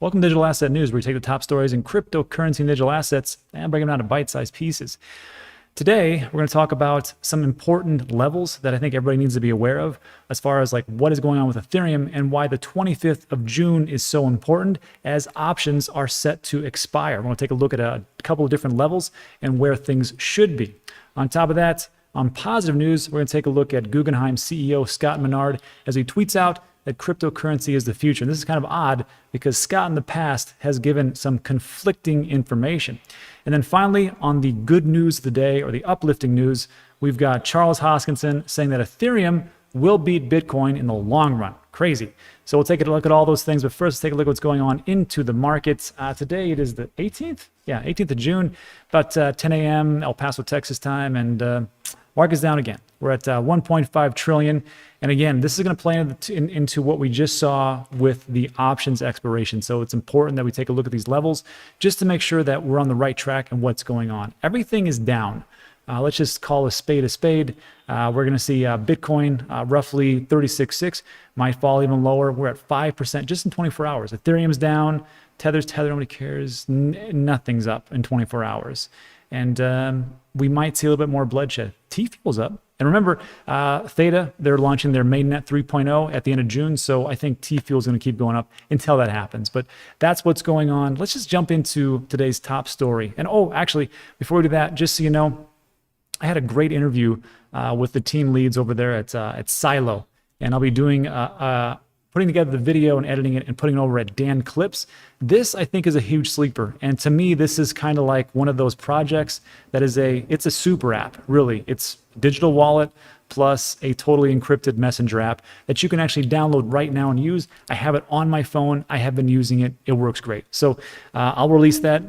Welcome to Digital Asset News, where we take the top stories in cryptocurrency and digital assets and break them down to bite-sized pieces. Today, we're going to talk about some important levels that I think everybody needs to be aware of as far as like what is going on with Ethereum and why the 25th of June is so important as options are set to expire. We're going to take a look at a couple of different levels and where things should be. On top of that, on positive news, we're going to take a look at Guggenheim CEO Scott Minerd as he tweets out that cryptocurrency is the future. And this is kind of odd because Scott in the past has given some conflicting information. And then finally, on the good news of the day, or the uplifting news, we've got Charles Hoskinson saying that Ethereum will beat Bitcoin in the long run. Crazy. So we'll take a look at all those things, but first, let's take a look at what's going on into the markets. Today, it is the 18th? Yeah, 18th of June, about 10 a.m. El Paso, Texas time, and market's down again. We're at 1.5 trillion. And again, this is going to play into what we just saw with the options expiration. So it's important that we take a look at these levels just to make sure that we're on the right track and what's going on. Everything is down. Let's just call a spade a spade. We're going to see Bitcoin roughly 36.6, might fall even lower. We're at 5% just in 24 hours. Ethereum's down. Tether's Tether, nobody cares. Nothing's up in 24 hours. And we might see a little bit more bloodshed. T-Fuel's up. And remember, Theta, they're launching their mainnet 3.0 at the end of June. So I think T-Fuel is going to keep going up until that happens. But that's what's going on. Let's just jump into today's top story. And actually, before we do that, just so you know, I had a great interview with the team leads over there at Silo. And I'll be doing putting together the video and editing it and putting it over at Dan Clips. This, I think, is a huge sleeper. And to me, this is kind of like one of those projects that is it's a super app, really. It's a digital wallet plus a totally encrypted messenger app that you can actually download right now and use. I have it on my phone. I have been using it. It works great. So I'll release that,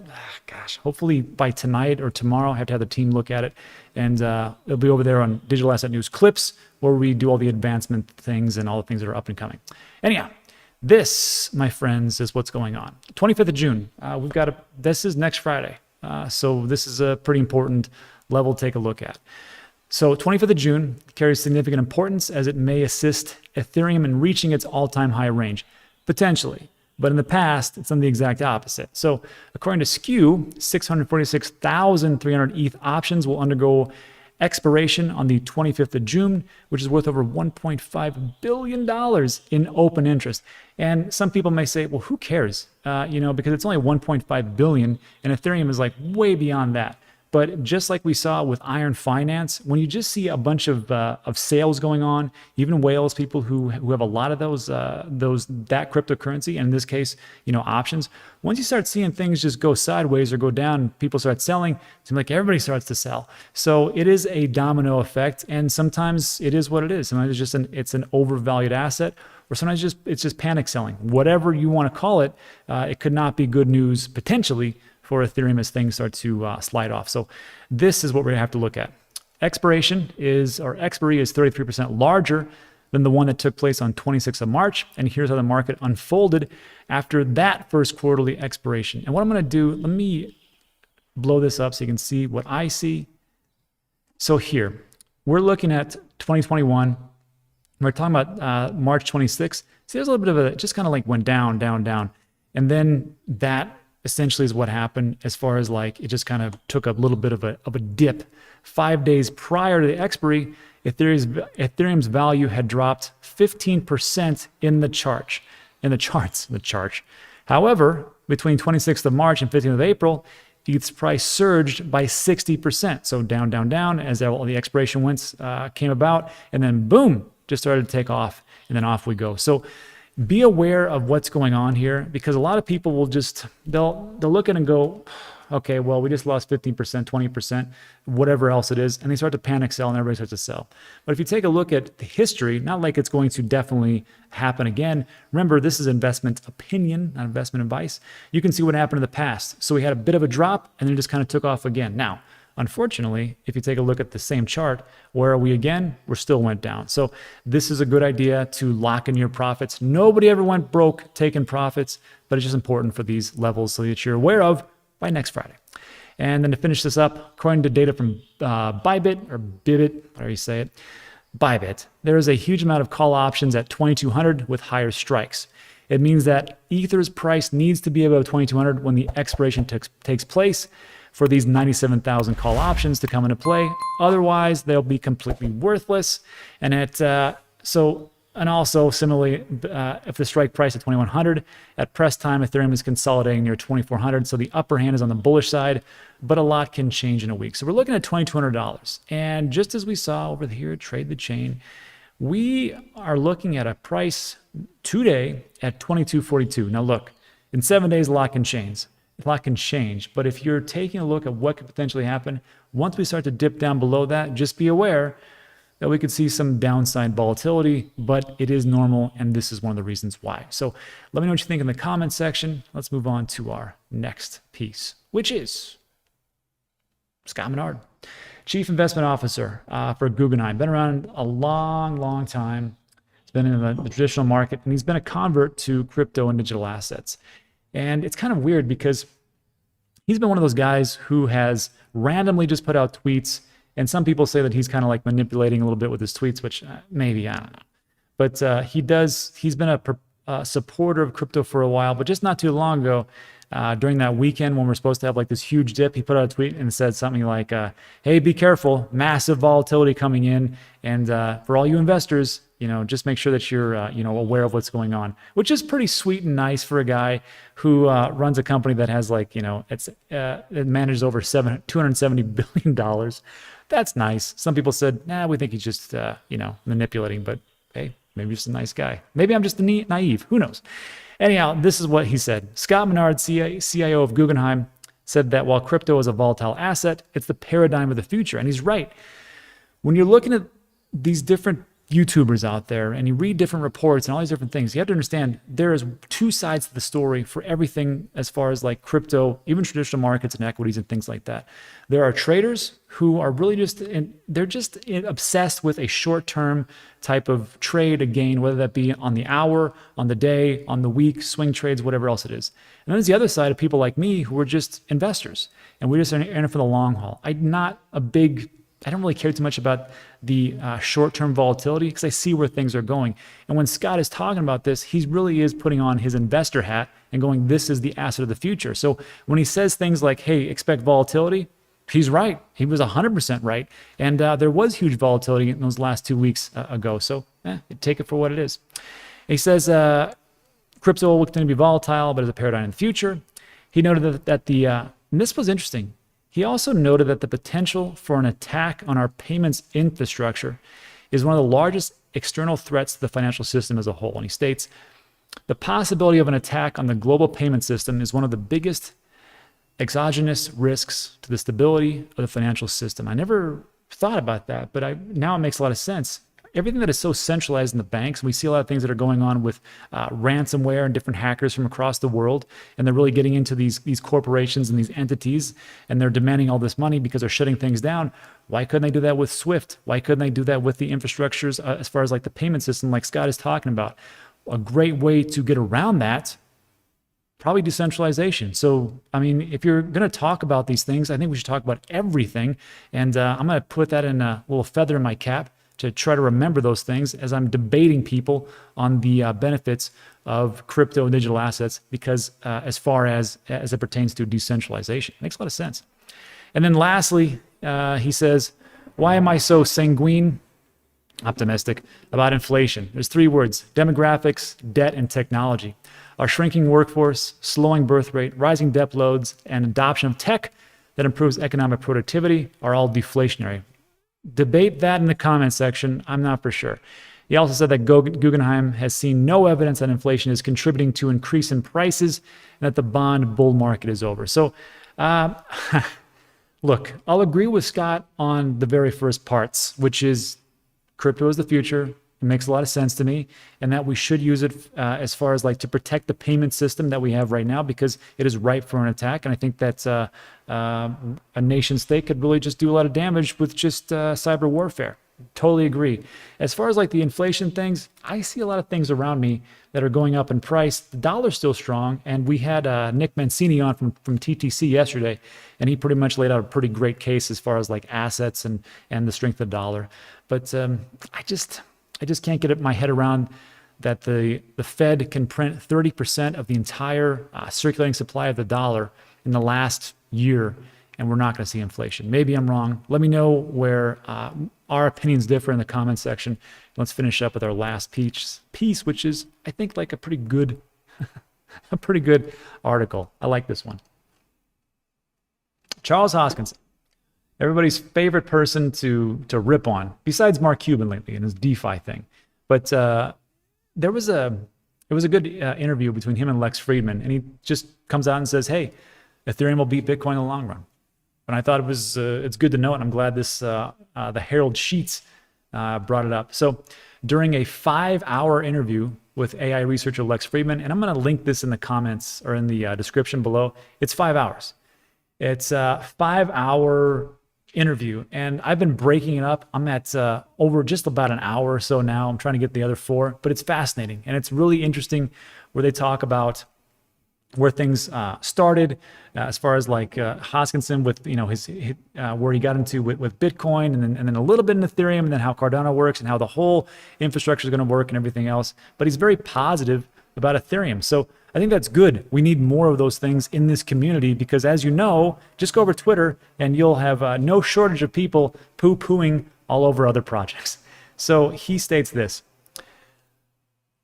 hopefully by tonight or tomorrow. I have to have the team look at it. And it'll be over there on Digital Asset News Clips, where we do all the advancement things and all the things that are up and coming. Anyhow, this, my friends, is what's going on. 25th of June, this is next Friday. So this is a pretty important level to take a look at. So 25th of June carries significant importance as it may assist Ethereum in reaching its all-time high range, potentially. But in the past, it's done the exact opposite. So according to Skew, 646,300 ETH options will undergo expiration on the 25th of June, which is worth over $1.5 billion in open interest. And some people may say, well, who cares? Because it's only 1.5 billion and Ethereum is like way beyond that. But just like we saw with Iron Finance, when you just see a bunch of sales going on, even whales, people who have a lot of that cryptocurrency, and in this case, options. Once you start seeing things just go sideways or go down, people start selling. It seems like everybody starts to sell. So it is a domino effect, and sometimes it is what it is. Sometimes it's an overvalued asset, or sometimes it's just panic selling. Whatever you want to call it, it could not be good news potentially for Ethereum as things start to slide off. So this is what we're gonna have to look at. Expiry is 33% larger than the one that took place on 26th of March. And here's how the market unfolded after that first quarterly expiration. And what I'm gonna do, let me blow this up so you can see what I see. So here, we're looking at 2021. We're talking about March 26th. See, there's a little bit of just kind of like went down, down, down. And then that essentially is what happened as far as like it just kind of took a little bit of a dip. 5 days prior to the expiry, Ethereum's value had dropped 15% in the charts. However, between 26th of March and 15th of April, ETH's price surged by 60%. So down, down, down as all the expiration came about, and then boom, just started to take off, and then off we go. So be aware of what's going on here, because a lot of people will they'll look at it and go, okay, well, we just lost 15%, 20%, whatever else it is, and they start to panic sell and everybody starts to sell. But if you take a look at the history, not like it's going to definitely happen again. Remember, this is investment opinion, not investment advice. You can see what happened in the past. So we had a bit of a drop and then it just kind of took off again. Now, unfortunately, if you take a look at the same chart, where are we again? We're still went down. So this is a good idea to lock in your profits. Nobody ever went broke taking profits, but it's just important for these levels so that you're aware of by next Friday. And then to finish this up, according to data from Bybit, or Bybit, whatever you say it, Bybit, there is a huge amount of call options at 2,200 with higher strikes. It means that Ether's price needs to be above 2,200 when the expiration takes place for these 97,000 call options to come into play. Otherwise, they'll be completely worthless. And also similarly, if the strike price at 2,100 at press time, Ethereum is consolidating near 2,400. So the upper hand is on the bullish side, but a lot can change in a week. So we're looking at $2,200. And just as we saw over here at Trade the Chain, we are looking at a price today at 22.42. Now look, in 7 days, a lot can change. But if you're taking a look at what could potentially happen, once we start to dip down below that, just be aware that we could see some downside volatility, but it is normal, and this is one of the reasons why. So let me know what you think in the comment section. Let's move on to our next piece, which is Scott Minerd, Chief Investment Officer for Guggenheim. Been around a long time. He's been in the traditional market, and he's been a convert to crypto and digital assets. And it's kind of weird because he's been one of those guys who has randomly just put out tweets. And some people say that he's kind of like manipulating a little bit with his tweets, which maybe, I don't know. But he's been a supporter of crypto for a while, but just not too long ago, during that weekend when we're supposed to have like this huge dip, he put out a tweet and said something like, hey, be careful, massive volatility coming in. And for all you investors, just make sure that you're, aware of what's going on, which is pretty sweet and nice for a guy who runs a company that has like, it manages over $270 billion. That's nice. Some people said, we think he's just, manipulating, but hey, maybe just a nice guy. Maybe I'm just naive. Who knows? Anyhow, this is what he said. Scott Minerd, CIO of Guggenheim, said that while crypto is a volatile asset, it's the paradigm of the future. And he's right. When you're looking at these different YouTubers out there and you read different reports and all these different things, you have to understand there is two sides to the story for everything as far as like crypto, even traditional markets and equities and things like that. There are traders who are really they're just obsessed with a short-term type of trade, a gain, whether that be on the hour, on the day, on the week, swing trades, whatever else it is. And then there's the other side of people like me who are just investors and we just are in it for the long haul. I don't really care too much about the short-term volatility because I see where things are going. And when Scott is talking about this, he really is putting on his investor hat and going, this is the asset of the future. So when he says things like, hey, expect volatility, he's right. He was 100% right. And there was huge volatility in those last 2 weeks ago. So take it for what it is. He says crypto will continue to be volatile, but as a paradigm in the future. He noted that and this was interesting. He also noted that the potential for an attack on our payments infrastructure is one of the largest external threats to the financial system as a whole. And he states, the possibility of an attack on the global payment system is one of the biggest exogenous risks to the stability of the financial system. I never thought about that, but now it makes a lot of sense. Everything that is so centralized in the banks, we see a lot of things that are going on with ransomware and different hackers from across the world, and they're really getting into these corporations and these entities, and they're demanding all this money because they're shutting things down. Why couldn't they do that with SWIFT? Why couldn't they do that with the infrastructures as far as like the payment system like Scott is talking about? A great way to get around that, probably decentralization. So, I mean, if you're going to talk about these things, I think we should talk about everything, and I'm going to put that in a little feather in my cap to try to remember those things as I'm debating people on the benefits of crypto and digital assets, because as far as it pertains to decentralization, it makes a lot of sense. And then lastly, he says, why am I so optimistic about inflation? There's three words: demographics, debt, and technology. Our shrinking workforce, slowing birth rate, rising debt loads, and adoption of tech that improves economic productivity are all deflationary. Debate that in the comment section. I'm not for sure. He also said that Guggenheim has seen no evidence that inflation is contributing to increase in prices and that the bond bull market is over. So, look, I'll agree with Scott on the very first parts, which is crypto is the future. It makes a lot of sense to me, and that we should use it as far as like to protect the payment system that we have right now, because it is ripe for an attack. And I think that a nation state could really just do a lot of damage with just cyber warfare. Totally agree. As far as like the inflation things, I see a lot of things around me that are going up in price. The dollar's still strong, and we had Nick Mancini on from TTC yesterday, and he pretty much laid out a pretty great case as far as like assets and the strength of the dollar. But I just can't get my head around that the Fed can print 30% of the entire circulating supply of the dollar in the last year, and we're not going to see inflation. Maybe I'm wrong. Let me know where our opinions differ in the comment section. Let's finish up with our last piece, which is, I think, like a pretty good, a pretty good article. I like this one. Charles Hoskinson, everybody's favorite person to rip on, besides Mark Cuban lately and his DeFi thing. But it was a good interview between him and Lex Friedman, and he just comes out and says, "Hey, Ethereum will beat Bitcoin in the long run." And I thought it was it's good to know, and I'm glad this the Herald Sheets brought it up. So during a 5-hour interview with AI researcher Lex Friedman, and I'm going to link this in the comments or in the description below. It's 5 hours. It's a 5-hour interview, and I've been breaking it up. I'm at over just about an hour or so now. I'm trying to get the other 4, but it's fascinating, and it's really interesting where they talk about where things started as far as like Hoskinson with his where he got into with Bitcoin, and then a little bit in Ethereum, and then how Cardano works and how the whole infrastructure is going to work and everything else. But he's very positive about Ethereum. So I think that's good. We need more of those things in this community because, as you know, just go over Twitter and you'll have no shortage of people poo-pooing all over other projects. So he states this: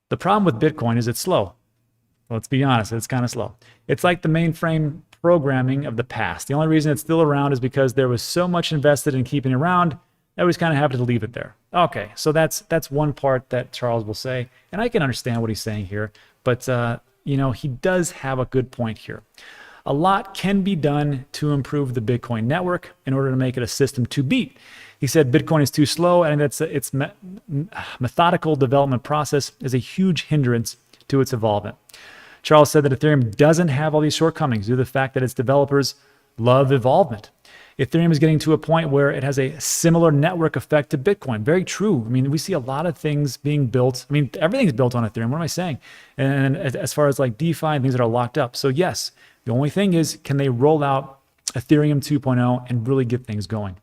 the problem with Bitcoin is it's slow. Let's be honest, it's kind of slow. It's like the mainframe programming of the past. The only reason it's still around is because there was so much invested in keeping it around that we just kind of have to leave it there. Okay, so that's one part that Charles will say, and I can understand what he's saying here, but he does have a good point here. A lot can be done to improve the Bitcoin network in order to make it a system to beat. He said Bitcoin is too slow, and its methodical development process is a huge hindrance to its involvement. Charles said that Ethereum doesn't have all these shortcomings due to the fact that its developers love involvement. Ethereum is getting to a point where it has a similar network effect to Bitcoin. Very true. I mean, we see a lot of things being built. I mean, everything's built on Ethereum. What am I saying? And as far as like DeFi and things that are locked up. So yes, the only thing is, can they roll out Ethereum 2.0 and really get things going?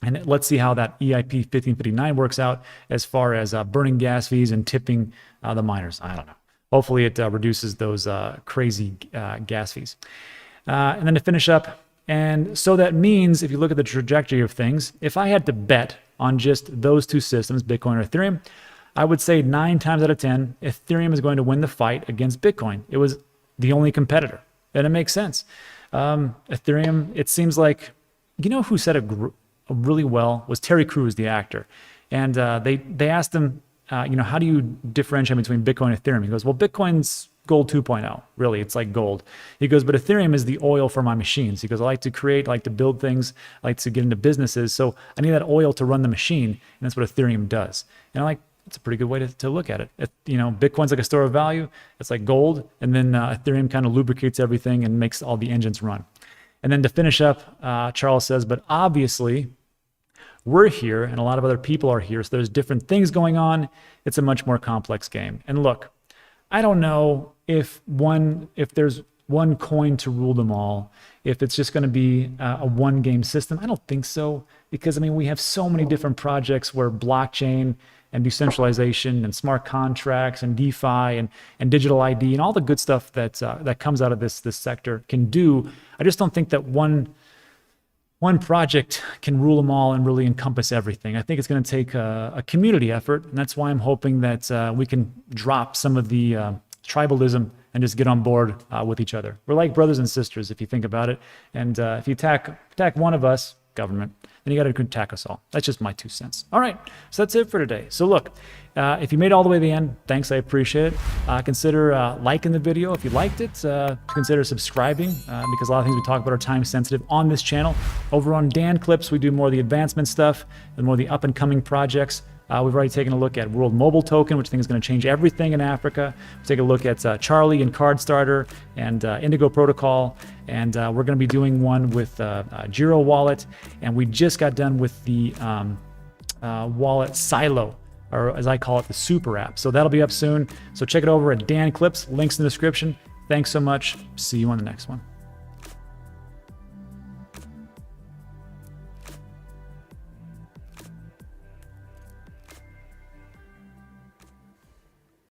And let's see how that EIP 1559 works out as far as burning gas fees and tipping the miners. I don't know. Hopefully it reduces those crazy gas fees. And then to finish up, and so that means if you look at the trajectory of things, if I had to bet on just those two systems, Bitcoin or Ethereum, I would say 9 times out of 10, Ethereum is going to win the fight against Bitcoin. It was the only competitor, and it makes sense. Ethereum, it seems like, who said it really well was Terry Crews, the actor. And they asked him, how do you differentiate between Bitcoin and Ethereum? He goes, well, Bitcoin's gold 2.0. Really, it's like gold. He goes, but Ethereum is the oil for my machines. He goes, I like to create, I like to build things, I like to get into businesses. So I need that oil to run the machine. And that's what Ethereum does. And I'm like, it's a pretty good way to look at it. Bitcoin's like a store of value. It's like gold. And then Ethereum kind of lubricates everything and makes all the engines run. And then to finish up, Charles says, but obviously, we're here and a lot of other people are here. So there's different things going on. It's a much more complex game. And look, I don't know if there's one coin to rule them all, if it's just going to be a one game system. I don't think so, because we have so many different projects where blockchain and decentralization and smart contracts and DeFi and digital ID and all the good stuff that comes out of this sector can do. I just don't think that one project can rule them all and really encompass everything. I think it's going to take a community effort, and that's why I'm hoping that we can drop some of the tribalism and just get on board with each other. We're like brothers and sisters, if you think about it. And if you attack one of us, government, then you got to attack us all. That's just my 2 cents. All right, so that's it for today. So look, if you made it all the way to the end, thanks, I appreciate it. Consider liking the video if you liked it. Consider subscribing because a lot of things we talk about are time sensitive on this channel. Over on Dan Clips, we do more of the advancement stuff and more of the up and coming projects. We've already taken a look at World Mobile Token, which I think is going to change everything in Africa. We'll take a look at Charlie and CardStarter and Indigo Protocol. And we're going to be doing one with Giro Wallet. And we just got done with the wallet Silo, or as I call it, the super app. So that'll be up soon. So check it over at Dan Clips. Links in the description. Thanks so much. See you on the next one.